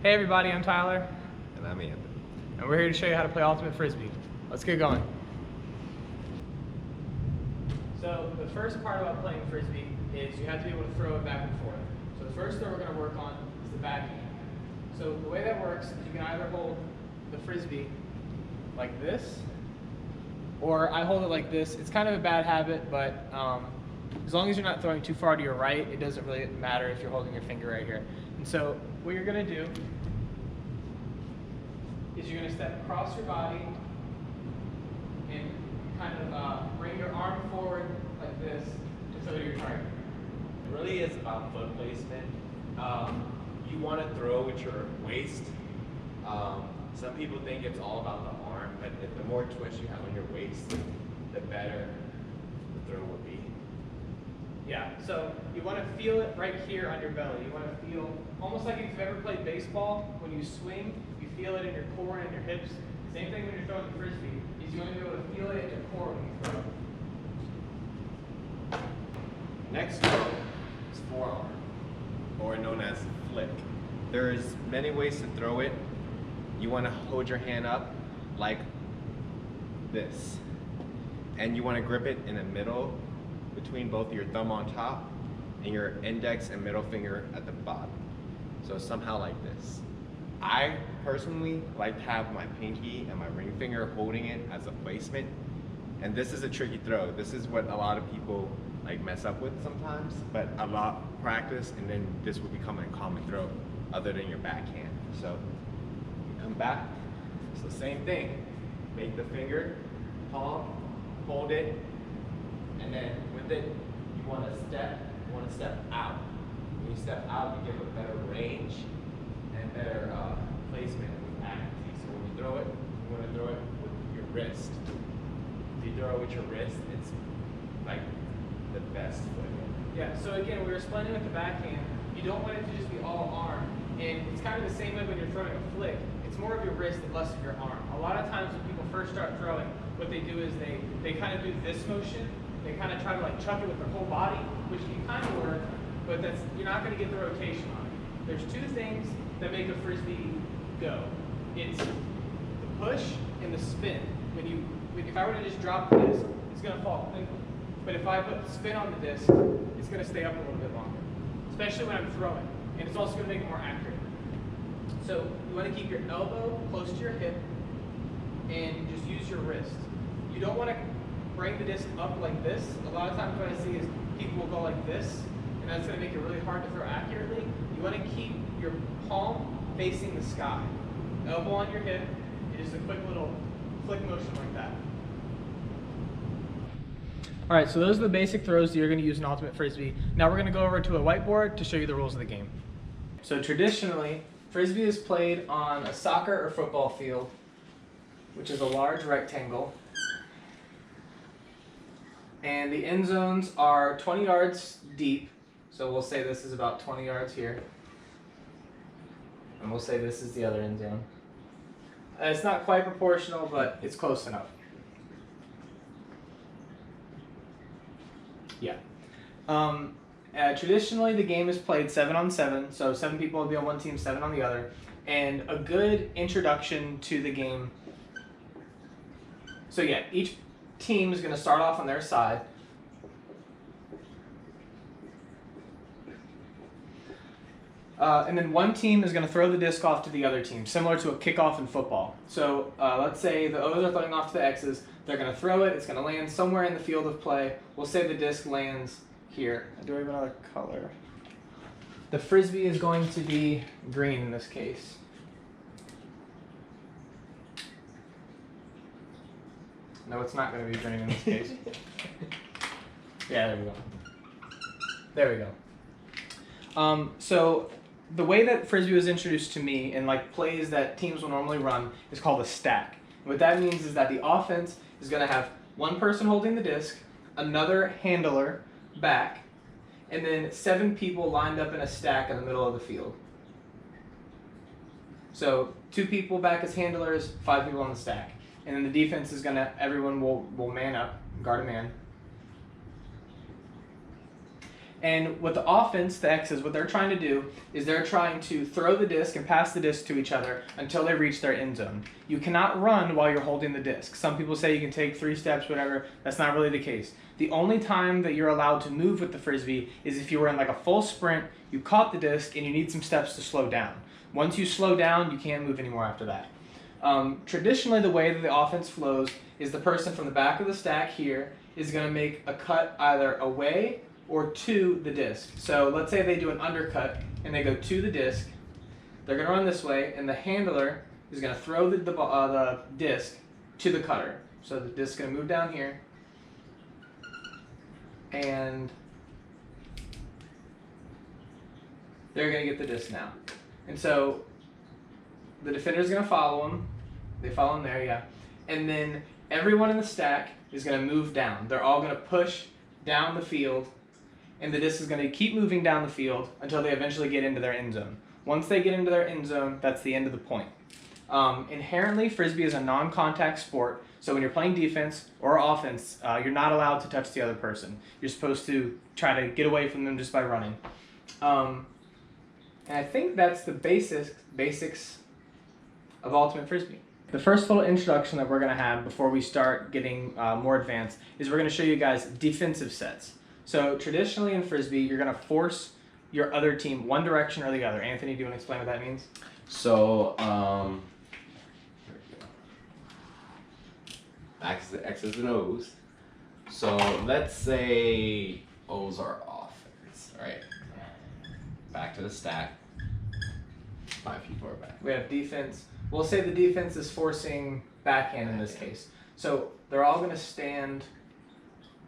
Hey everybody, I'm Tyler. And I'm Anthony. And we're here to show you how to play Ultimate Frisbee. Let's get going. So the first part about playing Frisbee is you have to be able to throw it back and forth. So the first throw we're going to work on is the backhand. So the way that works is you can either hold the Frisbee like this, or I hold it like this. It's kind of a bad habit, but as long as you're not throwing too far to your right, it doesn't really matter if you're holding your finger right here. And so what you're going to do is you're going to step across your body and kind of bring your arm forward like this to throw to your target. It really is about foot placement. You want to throw with your waist. Some people think it's all about the arm, but the more twist you have on your waist, the better the throw will be. Yeah, so you want to feel it right here on your belly. You want to feel almost like if you've ever played baseball. When you swing, you feel it in your core and your hips. Same thing when you're throwing the Frisbee, is you want to be able to feel it in your core when you throw. Next throw is forearm, or known as flick. There's many ways to throw it. You want to hold your hand up like this, and you want to grip it in the middle between both your thumb on top and your index and middle finger at the bottom. So somehow like this. I personally like to have my pinky and my ring finger holding it as a placement, and this is a tricky throw. This is what a lot of people like mess up with sometimes, but a lot of practice and then this will become a common throw other than your backhand. So you come back, so same thing. Make the finger palm, hold it, and then with it, you want to step out. When you step out, you give a better range and better placement with accuracy. So when you throw it, you want to throw it with your wrist. If you throw it with your wrist, it's like the best way. Yeah, so again, we were explaining with the backhand, you don't want it to just be all arm. And it's kind of the same way when you're throwing a flick. It's more of your wrist and less of your arm. A lot of times when people first start throwing, what they do is they kind of do this motion. They kind of try to like chuck it with their whole body, which can kind of work, but you're not going to get the rotation on it. There's two things that make a Frisbee go. It's the push and the spin. If I were to just drop the disc, it's going to fall. But if I put the spin on the disc, it's going to stay up a little bit longer, especially when I'm throwing. And it's also going to make it more accurate. So you want to keep your elbow close to your hip and just use your wrist. You don't want to bring the disc up like this. A lot of times what I see is people will go like this, and that's going to make it really hard to throw accurately. You want to keep your palm facing the sky. Elbow on your hip, and just a quick little flick motion like that. All right, so those are the basic throws that you're going to use in Ultimate Frisbee. Now we're going to go over to a whiteboard to show you the rules of the game. So traditionally, Frisbee is played on a soccer or football field, which is a large rectangle. And the end zones are 20 yards deep. So we'll say this is about 20 yards here. And we'll say this is the other end zone. It's not quite proportional, but it's close enough. Yeah. Traditionally, the game is played 7-on-7, so 7 people will be on one team, 7 on the other. And a good introduction to the game. So yeah, each team is going to start off on their side. And then one team is going to throw the disc off to the other team, similar to a kickoff in football. So let's say the O's are throwing off to the X's. They're going to throw it. It's going to land somewhere in the field of play. We'll say the disc lands here. Do I have another color? The Frisbee is going to be green in this case. No, it's not going to be green in this case. Yeah, there we go. There we go. So the way that Frisbee was introduced to me and like plays that teams will normally run is called a stack. What that means is that the offense is going to have one person holding the disc, another handler back, and then 7 people lined up in a stack in the middle of the field. So 2 people back as handlers, 5 people on the stack. And then the defense is everyone will man up, guard a man. And what the offense, the X's, what they're trying to do is they're trying to throw the disc and pass the disc to each other until they reach their end zone. You cannot run while you're holding the disc. Some people say you can take 3 steps, whatever. That's not really the case. The only time that you're allowed to move with the Frisbee is if you were in like a full sprint, you caught the disc, and you need some steps to slow down. Once you slow down, you can't move anymore after that. Traditionally, the way that the offense flows is the person from the back of the stack here is going to make a cut either away or to the disc. So let's say they do an undercut and they go to the disc. They're going to run this way, and the handler is going to throw the disc to the cutter. So the disc is going to move down here, and they're going to get the disc now. And so the defender is going to follow them. They follow them there, yeah. And then everyone in the stack is going to move down. They're all going to push down the field, and the disc is going to keep moving down the field until they eventually get into their end zone. Once they get into their end zone, that's the end of the point. Inherently, Frisbee is a non-contact sport, so when you're playing defense or offense, you're not allowed to touch the other person. You're supposed to try to get away from them just by running. And I think that's the basics of Ultimate Frisbee. The first little introduction that we're going to have before we start getting more advanced is we're going to show you guys defensive sets. So traditionally in Frisbee, you're going to force your other team one direction or the other. Anthony, do you want to explain what that means? So, X's and O's. So let's say O's are offense, right? Back to the stack. 5 people are back. We have defense. We'll say the defense is forcing backhand in this case. So they're all going to stand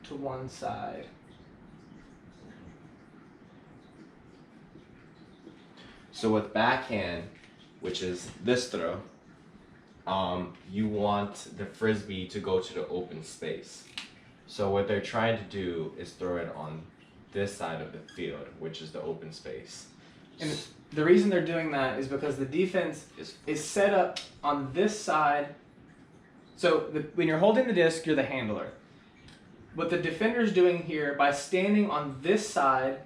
to one side. So with backhand, which is this throw, you want the Frisbee to go to the open space. So what they're trying to do is throw it on this side of the field, which is the open space. And the reason they're doing that is because the defense is set up on this side. So when you're holding the disc, you're the handler. What the defender's doing here, by standing on this side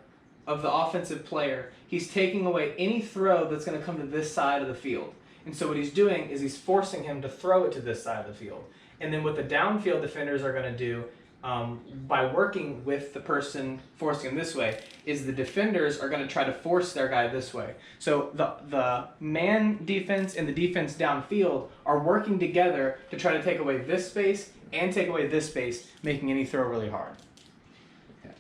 of the offensive player, he's taking away any throw that's going to come to this side of the field. And so what he's doing is he's forcing him to throw it to this side of the field. And then what the downfield defenders are going to do, by working with the person forcing him this way, is the defenders are going to try to force their guy this way. So the man defense and the defense downfield are working together to try to take away this space and take away this space, making any throw really hard.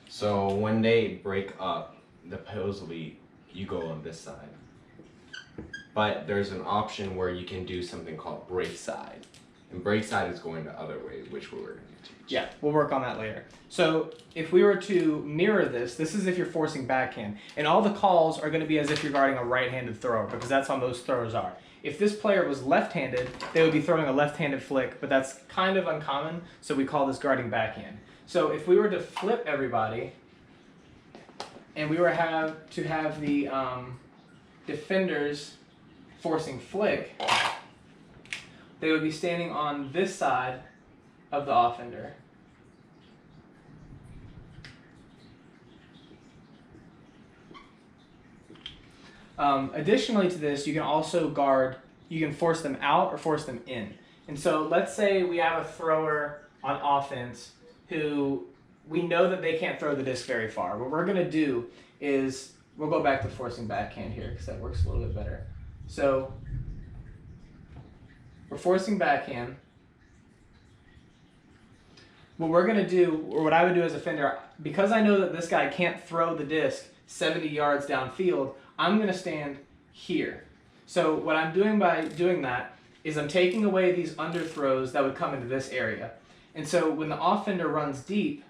So when they break up, supposedly you go on this side. But there's an option where you can do something called break side. And break side is going the other way, which we're going to teach. Yeah, we'll work on that later. So if we were to mirror this is if you're forcing backhand. And all the calls are going to be as if you're guarding a right-handed thrower, because that's how most throwers are. If this player was left-handed, they would be throwing a left-handed flick, but that's kind of uncommon, so we call this guarding backhand. So if we were to flip everybody, and we were to have the defenders forcing flick, they would be standing on this side of the offender. Additionally to this, you can also guard, you can force them out or force them in. And so let's say we have a thrower on offense who we know that they can't throw the disc very far. What we're going to do is, we'll go back to forcing backhand here because that works a little bit better. So we're forcing backhand. What we're going to do, or what I would do as a defender, because I know that this guy can't throw the disc 70 yards downfield, I'm going to stand here. So what I'm doing by doing that is I'm taking away these underthrows that would come into this area. And so when the offender runs deep,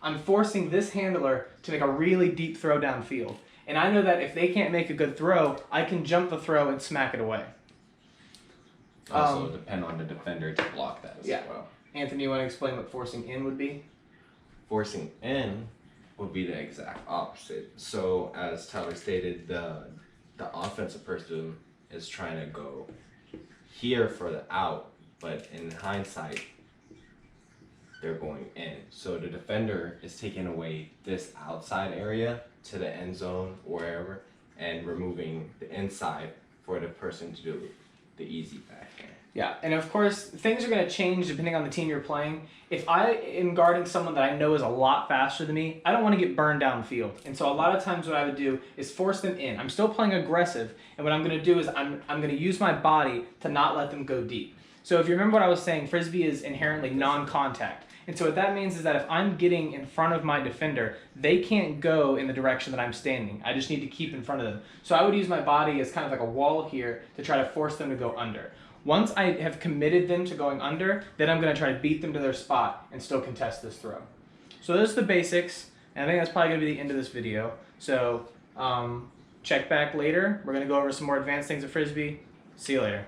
I'm forcing this handler to make a really deep throw downfield. And I know that if they can't make a good throw, I can jump the throw and smack it away. Also depend on the defender to block that as well. Anthony, you want to explain what forcing in would be? Forcing in would be the exact opposite. So as Tyler stated, the offensive person is trying to go here for the out, but in hindsight, they're going in. So the defender is taking away this outside area to the end zone or wherever and removing the inside for the person to do the easy backhand. Yeah, and of course, things are going to change depending on the team you're playing. If I am guarding someone that I know is a lot faster than me, I don't want to get burned downfield. And so a lot of times what I would do is force them in. I'm still playing aggressive, and what I'm going to do is I'm going to use my body to not let them go deep. So if you remember what I was saying, Frisbee is inherently non-contact. And so what that means is that if I'm getting in front of my defender, they can't go in the direction that I'm standing. I just need to keep in front of them. So I would use my body as kind of like a wall here to try to force them to go under. Once I have committed them to going under, then I'm going to try to beat them to their spot and still contest this throw. So those are the basics, and I think that's probably going to be the end of this video. So check back later. We're going to go over some more advanced things of Frisbee. See you later.